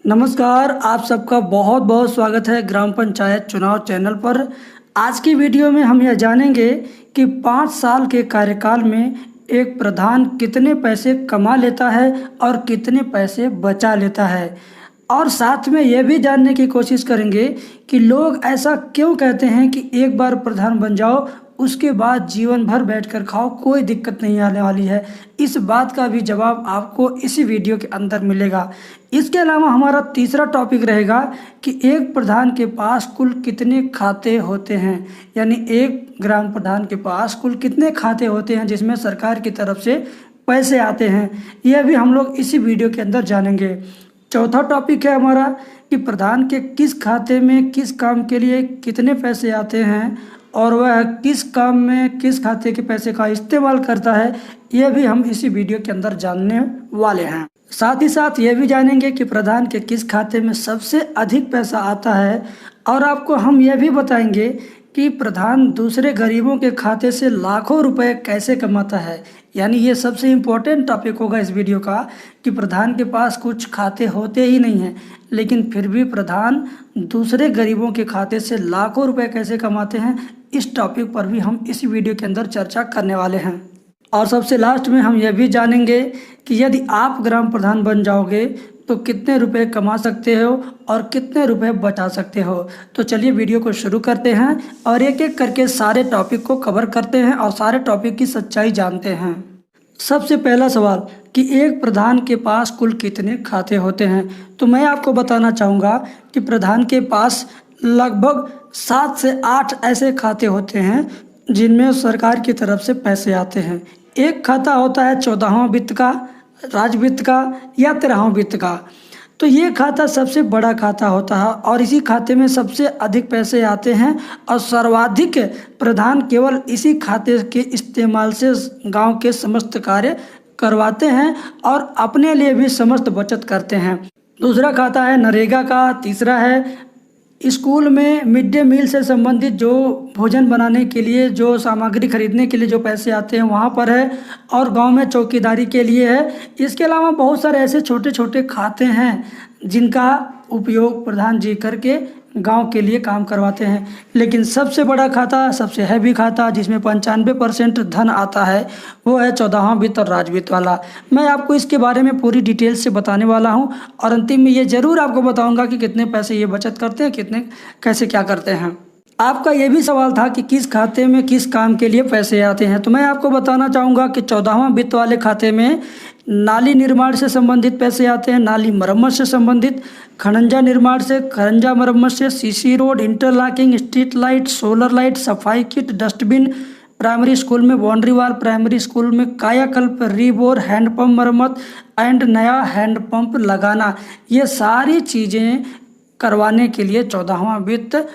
नमस्कार, आप सबका बहुत बहुत स्वागत है ग्राम पंचायत चुनाव चैनल पर। आज की वीडियो में हम यह जानेंगे कि 5 साल के कार्यकाल में एक प्रधान कितने पैसे कमा लेता है और कितने पैसे बचा लेता है। और साथ में यह भी जानने की कोशिश करेंगे कि लोग ऐसा क्यों कहते हैं कि एक बार प्रधान बन जाओ, उसके बाद जीवन भर बैठकर खाओ, कोई दिक्कत नहीं आने वाली है। इस बात का भी जवाब आपको इसी वीडियो के अंदर मिलेगा। इसके अलावा हमारा तीसरा टॉपिक रहेगा कि एक प्रधान के पास कुल कितने खाते होते हैं, यानी एक ग्राम प्रधान के पास कुल कितने खाते होते हैं जिसमें सरकार की तरफ से पैसे आते हैं। यह भी हम लोग इसी वीडियो के अंदर जानेंगे। चौथा टॉपिक है हमारा कि प्रधान के किस खाते में किस काम के लिए कितने पैसे आते हैं और वह किस काम में किस खाते के पैसे का इस्तेमाल करता है। यह भी हम इसी वीडियो के अंदर जानने वाले हैं। साथ ही साथ ये भी जानेंगे कि प्रधान के किस खाते में सबसे अधिक पैसा आता है और आपको हम यह भी बताएंगे कि प्रधान दूसरे गरीबों के खाते से लाखों रुपए कैसे कमाता है। यानी ये सबसे इम्पोर्टेंट टॉपिक होगा इस वीडियो का कि प्रधान के पास कुछ खाते होते ही नहीं हैं, लेकिन फिर भी प्रधान दूसरे गरीबों के खाते से लाखों रुपए कैसे कमाते हैं। इस टॉपिक पर भी हम इस वीडियो के अंदर चर्चा करने वाले हैं। और सबसे लास्ट में हम यह भी जानेंगे कि यदि आप ग्राम प्रधान बन जाओगे तो कितने रुपए कमा सकते हो और कितने रुपए बचा सकते हो। तो चलिए वीडियो को शुरू करते हैं और एक एक करके सारे टॉपिक को कवर करते हैं और सारे टॉपिक की सच्चाई जानते हैं। सबसे पहला सवाल कि एक प्रधान के पास कुल कितने खाते होते हैं। तो मैं आपको बताना चाहूँगा कि प्रधान के पास लगभग 7 से 8 ऐसे खाते होते हैं जिनमें सरकार की तरफ से पैसे आते हैं। एक खाता होता है 14वां वित्त का, राज्य वित्त का या 13वां वित्त का। तो ये खाता सबसे बड़ा खाता होता है और इसी खाते में सबसे अधिक पैसे आते हैं और सर्वाधिक प्रधान केवल इसी खाते के इस्तेमाल से गांव के समस्त कार्य करवाते हैं और अपने लिए भी समस्त बचत करते हैं। दूसरा खाता है नरेगा का। तीसरा है स्कूल में मिड डे मील से संबंधित जो भोजन बनाने के लिए जो सामग्री खरीदने के लिए जो पैसे आते हैं वहाँ पर है और गांव में चौकीदारी के लिए है। इसके अलावा बहुत सारे ऐसे छोटे छोटे खाते हैं जिनका उपयोग प्रधान जी करके गांव के लिए काम करवाते हैं। लेकिन सबसे बड़ा खाता, सबसे हैवी खाता जिसमें 95% धन आता है वो है 14वां वित्त और राज्य वित्त वाला। मैं आपको इसके बारे में पूरी डिटेल से बताने वाला हूं और अंतिम में ये ज़रूर आपको बताऊंगा कि कितने पैसे ये बचत करते हैं, कितने कैसे क्या करते हैं। आपका ये भी सवाल था कि किस खाते में किस काम के लिए पैसे आते हैं। तो मैं आपको बताना चाहूँगा कि 14वां वित्त वाले खाते में नाली निर्माण से संबंधित पैसे आते हैं, नाली मरम्मत से संबंधित, खड़ंजा निर्माण से, खड़ंजा मरम्मत से, CC road, interlocking, street light, solar light, सफाई किट, डस्टबिन, प्राइमरी स्कूल में बाउंड्री वाल, प्राइमरी स्कूल में कायाकल्प, रीबोर, हैंडपम्प मरम्मत एंड नया हैंडपम्प लगाना। ये सारी चीज़ें करवाने के लिए 14वां वित्त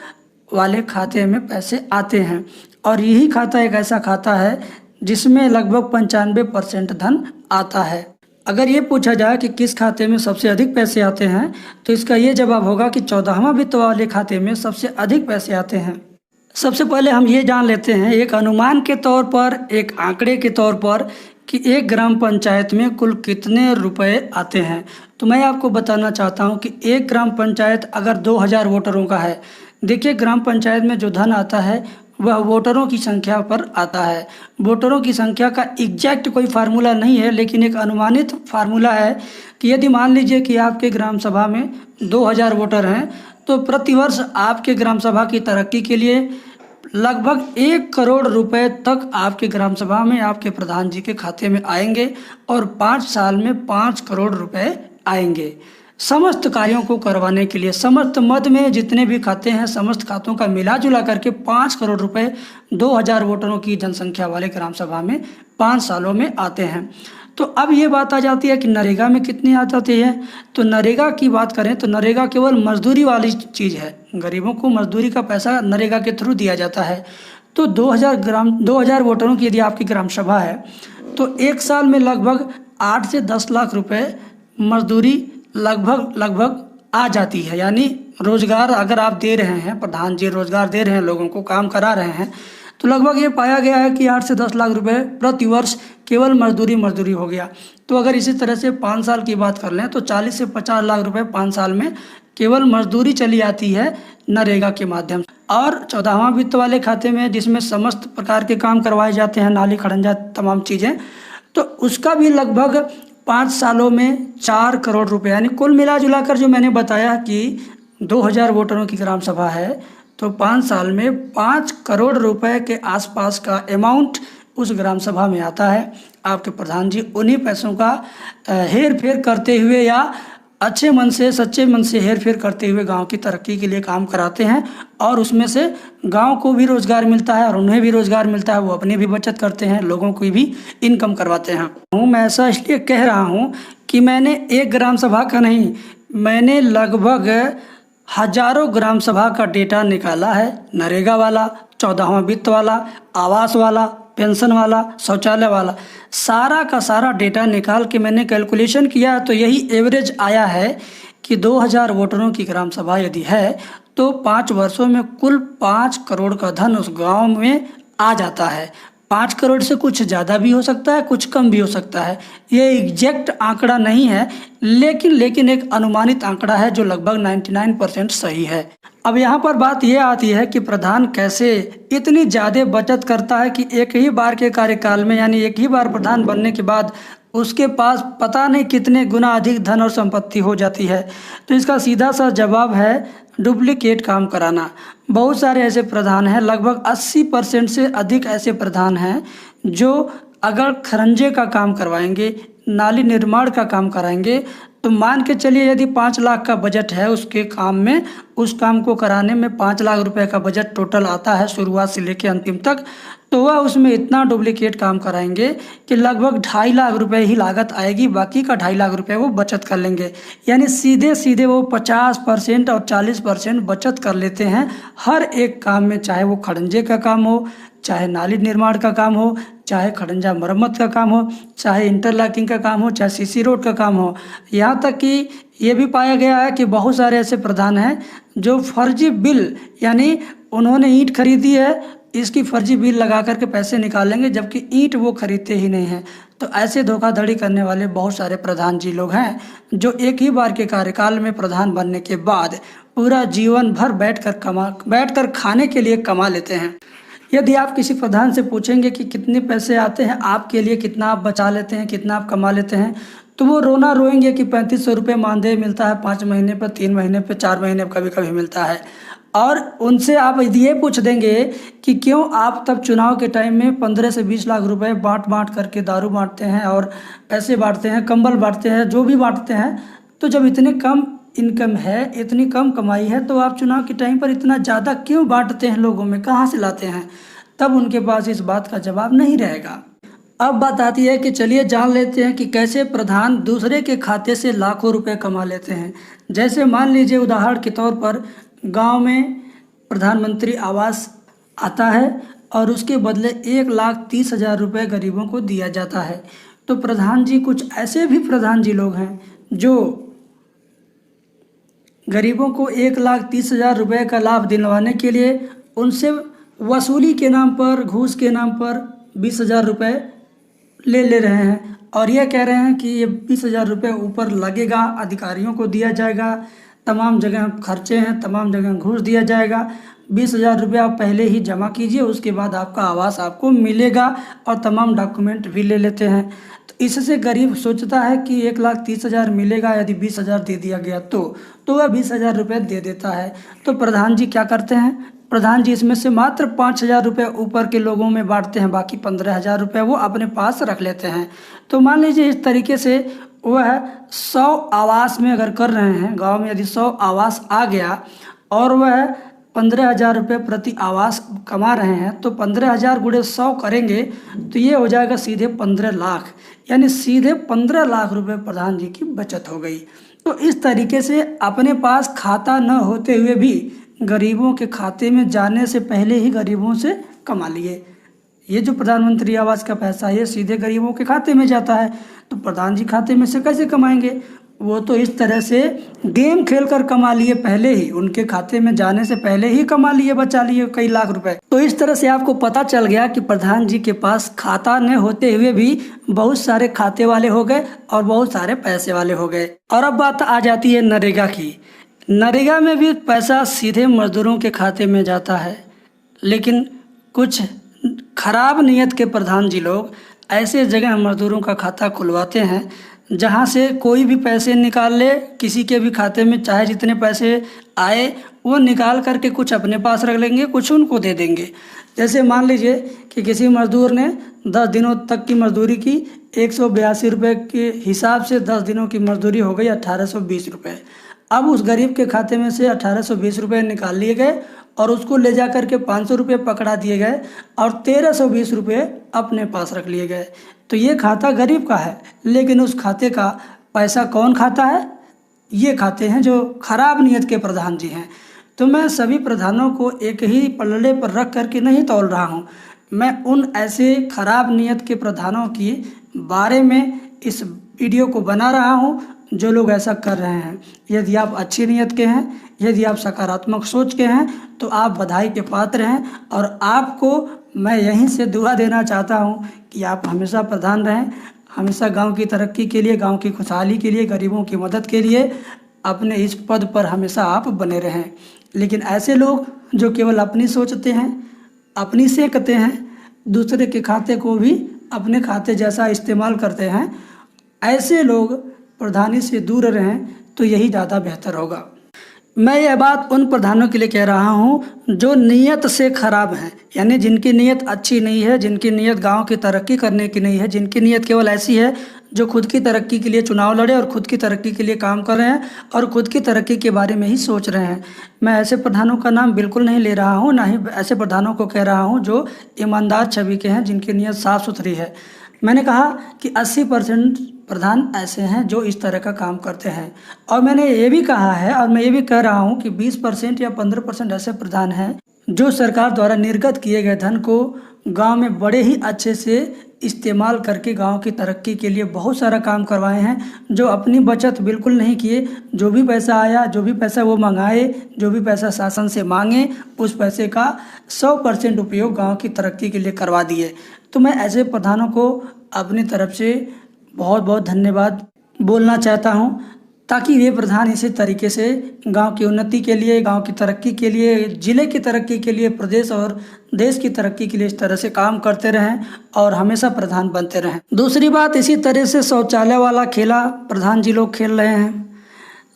वाले खाते में पैसे आते हैं और यही खाता एक ऐसा खाता है जिसमें लगभग 95% धन आता है। अगर ये पूछा जाए कि किस खाते में सबसे अधिक पैसे आते हैं तो इसका ये जवाब होगा कि 14वां वित्त वाले खाते में सबसे अधिक पैसे आते हैं। सबसे पहले हम ये जान लेते हैं एक अनुमान के तौर पर, एक आंकड़े के तौर पर कि एक ग्राम पंचायत में कुल कितने रुपए आते हैं। तो मैं आपको बताना चाहता हूँ कि एक ग्राम पंचायत अगर 2000 वोटरों का है, देखिए ग्राम पंचायत में जो धन आता है वह वोटरों की संख्या पर आता है। वोटरों की संख्या का एग्जैक्ट कोई फार्मूला नहीं है, लेकिन एक अनुमानित फार्मूला है कि यदि मान लीजिए कि आपके ग्राम सभा में 2000 वोटर हैं तो प्रतिवर्ष आपके ग्राम सभा की तरक्की के लिए लगभग 1 करोड़ रुपए तक आपके ग्राम सभा में आपके प्रधान जी के खाते में आएंगे और 5 साल में 5 करोड़ रुपए आएंगे समस्त कार्यों को करवाने के लिए। समस्त मद में जितने भी खाते हैं समस्त खातों का मिला जुला करके 5 करोड़ रुपए 2000 वोटरों की जनसंख्या वाले ग्राम सभा में 5 सालों में आते हैं। तो अब ये बात आ जाती है कि नरेगा में कितनी आ जाती है। तो नरेगा की बात करें तो नरेगा केवल मजदूरी वाली चीज़ है, गरीबों को मजदूरी का पैसा नरेगा के थ्रू दिया जाता है। तो 2000 वोटरों की यदि आपकी ग्राम सभा है तो एक साल में लगभग 8 से 10 लाख रुपए मजदूरी लगभग आ जाती है। यानी रोजगार अगर आप दे रहे हैं, प्रधान जी रोजगार दे रहे हैं, लोगों को काम करा रहे हैं, तो लगभग ये पाया गया है कि 8 से 10 लाख रुपए प्रति वर्ष केवल मजदूरी हो गया। तो अगर इसी तरह से 5 साल की बात कर लें तो 40 से 50 लाख रुपए 5 साल में केवल मजदूरी चली आती है नरेगा के माध्यम से। और 14वां वित्त वाले खाते में जिसमें समस्त प्रकार के काम करवाए जाते हैं, नाली खड़ंजा तमाम चीज़ें, तो उसका भी लगभग 5 सालों में 4 करोड़ रुपए, यानी कुल मिला जुला कर जो मैंने बताया कि 2000 वोटरों की ग्राम सभा है, तो 5 साल में 5 करोड़ रुपए के आसपास का अमाउंट उस ग्राम सभा में आता है। आपके प्रधान जी उन्हीं पैसों का हेर फेर करते हुए या अच्छे मन से सच्चे मन से हेर फेर करते हुए गांव की तरक्की के लिए काम कराते हैं, और उसमें से गांव को भी रोजगार मिलता है और उन्हें भी रोजगार मिलता है, वो अपनी भी बचत करते हैं, लोगों की भी इनकम करवाते हैं। मैं ऐसा इसलिए कह रहा हूं कि मैंने एक ग्राम सभा का नहीं, मैंने लगभग हजारों ग्राम सभा का डेटा निकाला है, नरेगा वाला, 14वां वित्त वाला, आवास वाला, पेंशन वाला, शौचालय वाला, सारा का सारा डेटा निकाल के मैंने कैलकुलेशन किया, तो यही एवरेज आया है कि 2000 वोटरों की ग्राम सभा यदि है तो 5 वर्षों में कुल 5 करोड़ का धन उस गांव में आ जाता है। 5 करोड़ से कुछ ज़्यादा भी हो सकता है, कुछ कम भी हो सकता है, ये एग्जैक्ट आंकड़ा नहीं है, लेकिन एक अनुमानित आंकड़ा है जो लगभग 99% सही है। अब यहाँ पर बात यह आती है कि प्रधान कैसे इतनी ज़्यादा बचत करता है कि एक ही बार के कार्यकाल में, यानी एक ही बार प्रधान बनने के बाद उसके पास पता नहीं कितने गुना अधिक धन और संपत्ति हो जाती है। तो इसका सीधा सा जवाब है डुप्लीकेट काम कराना। बहुत सारे ऐसे प्रधान हैं, लगभग 80% से अधिक ऐसे प्रधान हैं जो अगर खरंजे का काम करवाएंगे, नाली निर्माण का काम कराएंगे, तो मान के चलिए यदि 5 लाख का बजट है उसके काम में, उस काम को कराने में 5 लाख रुपए का बजट टोटल आता है शुरुआत से लेकर अंतिम तक, तो वह उसमें इतना डुप्लीकेट काम कराएंगे कि लगभग 2.5 लाख रुपए ही लागत आएगी, बाकी का 2.5 लाख रुपए वो बचत कर लेंगे। यानी सीधे सीधे वो 50% और 40% बचत कर लेते हैं हर एक काम में, चाहे वो खड़ंजे का काम हो, चाहे नाली निर्माण का काम हो, चाहे खड़ंजा मरम्मत का काम हो, चाहे इंटरलॉकिंग का काम हो, चाहे सीसी रोड का काम हो। यहाँ तक कि ये भी पाया गया है कि बहुत सारे ऐसे प्रधान हैं जो फर्जी बिल, यानी उन्होंने ईंट खरीदी है, इसकी फर्जी बिल लगा करके पैसे निकालेंगे, जबकि ईंट वो खरीदते ही नहीं हैं। तो ऐसे धोखाधड़ी करने वाले बहुत सारे प्रधान जी लोग हैं जो एक ही बार के कार्यकाल में प्रधान बनने के बाद पूरा जीवन भर बैठकर खाने के लिए कमा लेते हैं। यदि आप किसी प्रधान से पूछेंगे कि कितने पैसे आते हैं आपके लिए, कितना आप बचा लेते हैं, कितना आप कमा लेते हैं, तो वो रोना रोएंगे कि 3500 रुपये मानदेय मिलता है, 5 महीने पर, 3 महीने पर, 4 महीने पर कभी कभी मिलता है। और उनसे आप ये पूछ देंगे कि क्यों आप तब चुनाव के टाइम में 15 से 20 लाख रुपए बांट करके दारू बांटते हैं और पैसे बांटते हैं, कंबल बांटते हैं, जो भी बांटते हैं, तो जब इतने कम इनकम है, इतनी कम कमाई है, तो आप चुनाव के टाइम पर इतना ज़्यादा क्यों बांटते हैं लोगों में, कहाँ से लाते हैं? तब उनके पास इस बात का जवाब नहीं रहेगा। अब बात आती है कि चलिए जान लेते हैं कि कैसे प्रधान दूसरे के खाते से लाखों रुपए कमा लेते हैं। जैसे मान लीजिए उदाहरण के तौर पर गांव में प्रधानमंत्री आवास आता है और उसके बदले 1,30,000 रुपये गरीबों को दिया जाता है। तो प्रधान जी, कुछ ऐसे भी प्रधान जी लोग हैं जो गरीबों को 1,30,000 रुपये का लाभ दिलवाने के लिए उनसे वसूली के नाम पर, घूस के नाम पर 20,000 रुपये ले रहे हैं और ये कह रहे हैं कि ये 20,000 रुपये ऊपर लगेगा, अधिकारियों को दिया जाएगा, तमाम जगह खर्चे हैं, तमाम जगह घूस दिया जाएगा, 20,000 रुपये आप पहले ही जमा कीजिए, उसके बाद आपका आवास आपको मिलेगा, और तमाम डॉक्यूमेंट भी ले लेते हैं। तो इससे गरीब सोचता है कि 1,30,000 मिलेगा, यदि 20,000 दे दिया गया तो वह 20,000 रुपये दे देता है। तो प्रधान जी क्या करते हैं? प्रधान जी इसमें से मात्र 5,000 रुपये ऊपर के लोगों में बांटते हैं, बाकी 15,000 रुपये वो अपने पास रख लेते हैं। तो मान लीजिए इस तरीके से वह 100 आवास में अगर कर रहे हैं, गांव में यदि 100 आवास आ गया और वह 15,000 रुपये प्रति आवास कमा रहे हैं, तो 15,000 गुणे 100 करेंगे तो ये हो जाएगा सीधे 15 लाख, यानी सीधे 15 लाख रुपये प्रधान जी की बचत हो गई। तो इस तरीके से अपने पास खाता न होते हुए भी गरीबों के खाते में जाने से पहले ही गरीबों से कमा लिए। ये जो प्रधानमंत्री आवास का पैसा है ये सीधे गरीबों के खाते में जाता है, तो प्रधान जी खाते में से कैसे कमाएंगे? वो तो इस तरह से गेम खेलकर कमा लिए, पहले ही उनके खाते में जाने से पहले ही कमा लिए, बचा लिए कई लाख रुपए। तो इस तरह से आपको पता चल गया कि प्रधान जी के पास खाता न होते हुए भी बहुत सारे खाते वाले हो गए और बहुत सारे पैसे वाले हो गए। और अब बात आ जाती है नरेगा की। नरेगा में भी पैसा सीधे मजदूरों के खाते में जाता है, लेकिन कुछ खराब नीयत के प्रधान जी लोग ऐसे जगह मजदूरों का खाता खुलवाते हैं जहां से कोई भी पैसे निकाल ले, किसी के भी खाते में चाहे जितने पैसे आए वो निकाल करके कुछ अपने पास रख लेंगे, कुछ उनको दे देंगे। जैसे मान लीजिए कि किसी मजदूर ने 10 दिनों तक की मजदूरी की, 182 रुपये के हिसाब से 10 दिनों की मजदूरी हो गई 1820 रुपये। अब उस गरीब के खाते में से 1820 रुपये निकाल लिए गए और उसको ले जा कर के 500 रुपये पकड़ा दिए गए और 1320 रुपये अपने पास रख लिए गए। तो ये खाता गरीब का है, लेकिन उस खाते का पैसा कौन खाता है? ये खाते हैं जो खराब नीयत के प्रधान जी हैं। तो मैं सभी प्रधानों को एक ही पलड़े पर रख करके नहीं तौल रहा हूँ, मैं उन ऐसे खराब नीयत के प्रधानों के बारे में इस वीडियो को बना रहा हूँ जो लोग ऐसा कर रहे हैं। यदि आप अच्छी नीयत के हैं, यदि आप सकारात्मक सोच के हैं तो आप बधाई के पात्र हैं। और आपको मैं यहीं से दुआ देना चाहता हूं कि आप हमेशा प्रधान रहें, हमेशा गांव की तरक्की के लिए, गांव की खुशहाली के लिए, गरीबों की मदद के लिए अपने इस पद पर हमेशा आप बने रहें। लेकिन ऐसे लोग जो केवल अपनी सोचते हैं, अपनी सेकते हैं, दूसरे के खाते को भी अपने खाते जैसा इस्तेमाल करते हैं, ऐसे लोग प्रधानी से दूर रहें तो यही ज़्यादा बेहतर होगा। मैं यह बात उन प्रधानों के लिए कह रहा हूं जो नीयत से खराब हैं, यानी जिनकी नीयत अच्छी नहीं है, जिनकी नीयत गांव की तरक्की करने की नहीं है, जिनकी नीयत केवल ऐसी है जो खुद की तरक्की के लिए चुनाव लड़े और खुद की तरक्की के लिए काम कर रहे हैं और खुद की तरक्की के बारे में ही सोच रहे हैं। मैं ऐसे प्रधानों का नाम बिल्कुल नहीं ले रहा हूँ, ना ही ऐसे प्रधानों को कह रहा हूँ जो ईमानदार छवि के हैं, जिनकी नीयत साफ़ सुथरी है। मैंने कहा कि 80% प्रधान ऐसे हैं जो इस तरह का काम करते हैं। और मैंने ये भी कहा है और मैं ये भी कह रहा हूँ कि 20% या 15% ऐसे प्रधान हैं जो सरकार द्वारा निर्गत किए गए धन को गांव में बड़े ही अच्छे से इस्तेमाल करके गांव की तरक्की के लिए बहुत सारा काम करवाए हैं, जो अपनी बचत बिल्कुल नहीं किए। जो भी पैसा आया, जो भी पैसा वो मंगाए, जो भी पैसा शासन से मांगे, उस पैसे का 100% उपयोग गाँव की तरक्की के लिए करवा दिए। तो मैं ऐसे प्रधानों को अपनी तरफ से बहुत बहुत धन्यवाद बोलना चाहता हूं, ताकि ये प्रधान इसी तरीके से गांव की उन्नति के लिए, गांव की तरक्की के लिए, ज़िले की तरक्की के लिए, प्रदेश और देश की तरक्की के लिए इस तरह से काम करते रहें और हमेशा प्रधान बनते रहें। दूसरी बात, इसी तरह से शौचालय वाला खेला प्रधान जी लोग खेल रहे हैं।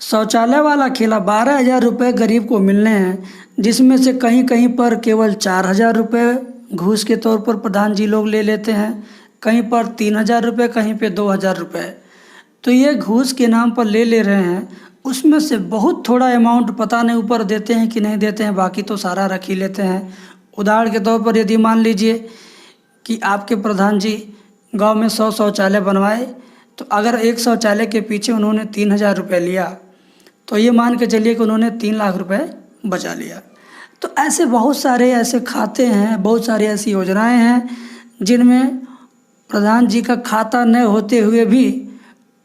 शौचालय वाला खेला 12,000 रुपये गरीब को मिलने हैं, जिसमें से कहीं कहीं पर केवल 4,000 रुपये घूस के तौर पर प्रधान जी लोग ले लेते हैं, कहीं पर 3,000 रुपये, कहीं पे 2,000 रुपये। तो ये घूस के नाम पर ले रहे हैं। उसमें से बहुत थोड़ा अमाउंट पता नहीं ऊपर देते हैं कि नहीं देते हैं, बाकी तो सारा रख ही लेते हैं। उदाहरण के तौर पर यदि मान लीजिए कि आपके प्रधान जी गांव में 100 शौचालय बनवाए, तो अगर एक शौचालय के पीछे उन्होंने 3,000 रुपये लिया, तो ये मान के चलिए कि उन्होंने 3 लाख रुपये बचा लिया। तो ऐसे बहुत सारे ऐसे खाते हैं, बहुत सारी ऐसी योजनाएं हैं जिनमें प्रधान जी का खाता न होते हुए भी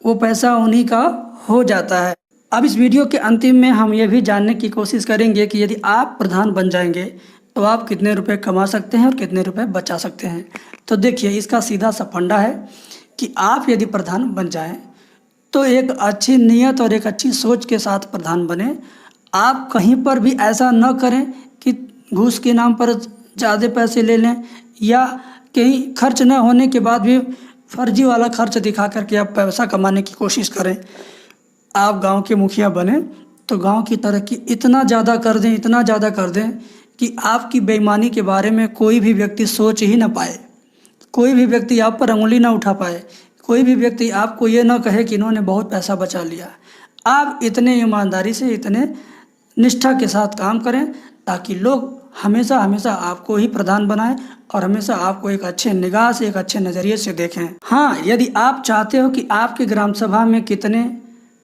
वो पैसा उन्हीं का हो जाता है। अब इस वीडियो के अंतिम में हम ये भी जानने की कोशिश करेंगे कि यदि आप प्रधान बन जाएंगे तो आप कितने रुपए कमा सकते हैं और कितने रुपए बचा सकते हैं। तो देखिए, इसका सीधा सा फंडा है कि आप यदि प्रधान बन जाएं तो एक अच्छी नीयत और एक अच्छी सोच के साथ प्रधान बने। आप कहीं पर भी ऐसा न करें कि घूस के नाम पर ज़्यादा पैसे ले लें, या कहीं खर्च न होने के बाद भी फर्जी वाला खर्च दिखा करके आप पैसा कमाने की कोशिश करें। आप गांव के मुखिया बने तो गांव की तरक्की इतना ज़्यादा कर दें, इतना ज़्यादा कर दें कि आपकी बेईमानी के बारे में कोई भी व्यक्ति सोच ही ना पाए, कोई भी व्यक्ति आप पर उंगली ना उठा पाए, कोई भी व्यक्ति आपको ये ना कहे कि इन्होंने बहुत पैसा बचा लिया। आप इतने ईमानदारी से, इतने निष्ठा के साथ काम करें ताकि लोग हमेशा हमेशा आपको ही प्रधान बनाएं और हमेशा आपको एक अच्छे निगाह से, एक अच्छे नज़रिए से देखें। हाँ, यदि आप चाहते हो कि आपके ग्राम सभा में कितने